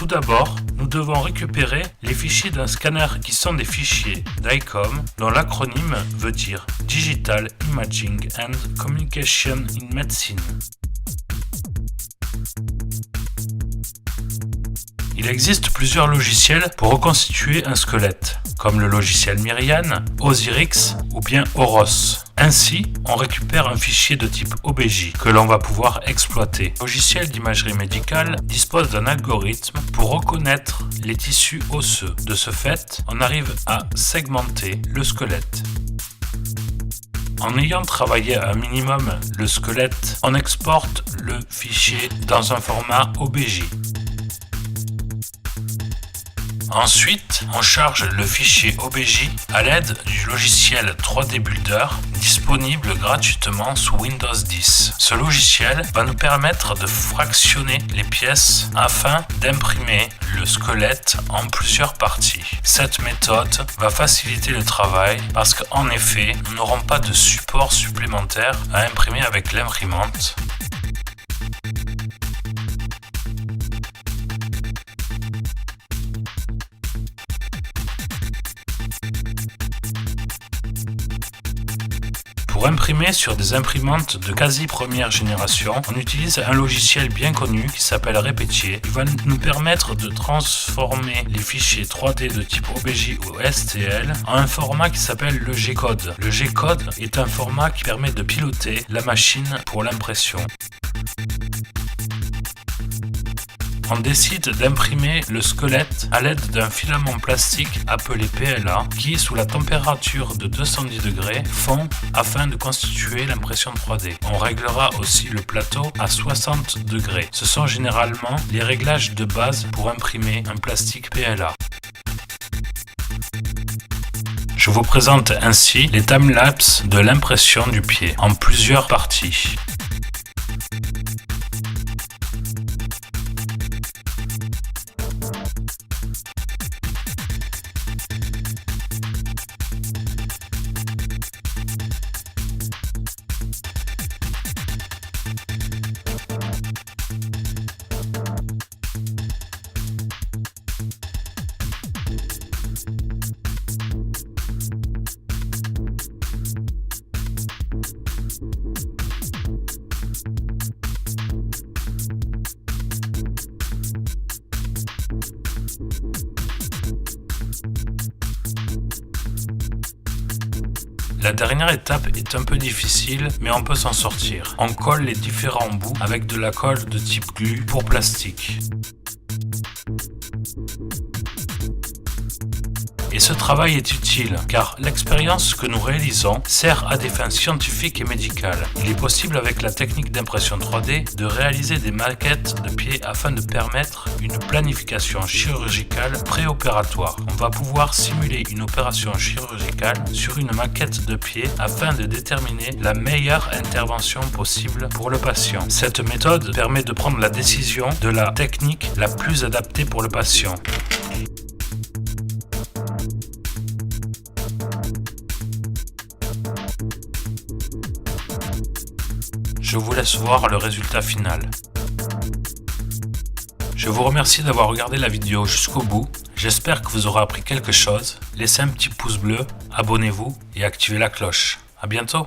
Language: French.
Tout d'abord, nous devons récupérer les fichiers d'un scanner qui sont des fichiers DICOM dont l'acronyme veut dire Digital Imaging and Communication in Medicine. Il existe plusieurs logiciels pour reconstituer un squelette, comme le logiciel Myriad, Osirix ou bien Oros. Ainsi, on récupère un fichier de type OBJ que l'on va pouvoir exploiter. Le logiciel d'imagerie médicale dispose d'un algorithme pour reconnaître les tissus osseux. De ce fait, on arrive à segmenter le squelette. En ayant travaillé un minimum le squelette, on exporte le fichier dans un format OBJ. Ensuite, on charge le fichier OBJ à l'aide du logiciel 3D Builder disponible gratuitement sous Windows 10. Ce logiciel va nous permettre de fractionner les pièces afin d'imprimer le squelette en plusieurs parties. Cette méthode va faciliter le travail parce qu'en effet, nous n'aurons pas de support supplémentaire à imprimer avec l'imprimante. Pour imprimer sur des imprimantes de quasi première génération, on utilise un logiciel bien connu qui s'appelle Repetier. Il va nous permettre de transformer les fichiers 3D de type OBJ ou STL en un format qui s'appelle le G-code. Le G-code est un format qui permet de piloter la machine pour l'impression. On décide d'imprimer le squelette à l'aide d'un filament plastique appelé PLA qui, sous la température de 210 degrés, fond afin de constituer l'impression 3D. On réglera aussi le plateau à 60 degrés. Ce sont généralement les réglages de base pour imprimer un plastique PLA. Je vous présente ainsi les timelapses de l'impression du pied en plusieurs parties. La dernière étape est un peu difficile, mais on peut s'en sortir. On colle les différents bouts avec de la colle de type glue pour plastique. Et ce travail est utile car l'expérience que nous réalisons sert à des fins scientifiques et médicales. Il est possible avec la technique d'impression 3D de réaliser des maquettes de pieds afin de permettre une planification chirurgicale préopératoire. On va pouvoir simuler une opération chirurgicale sur une maquette de pied afin de déterminer la meilleure intervention possible pour le patient. Cette méthode permet de prendre la décision de la technique la plus adaptée pour le patient. Je vous laisse voir le résultat final. Je vous remercie d'avoir regardé la vidéo jusqu'au bout. J'espère que vous aurez appris quelque chose. Laissez un petit pouce bleu, abonnez-vous et activez la cloche. À bientôt!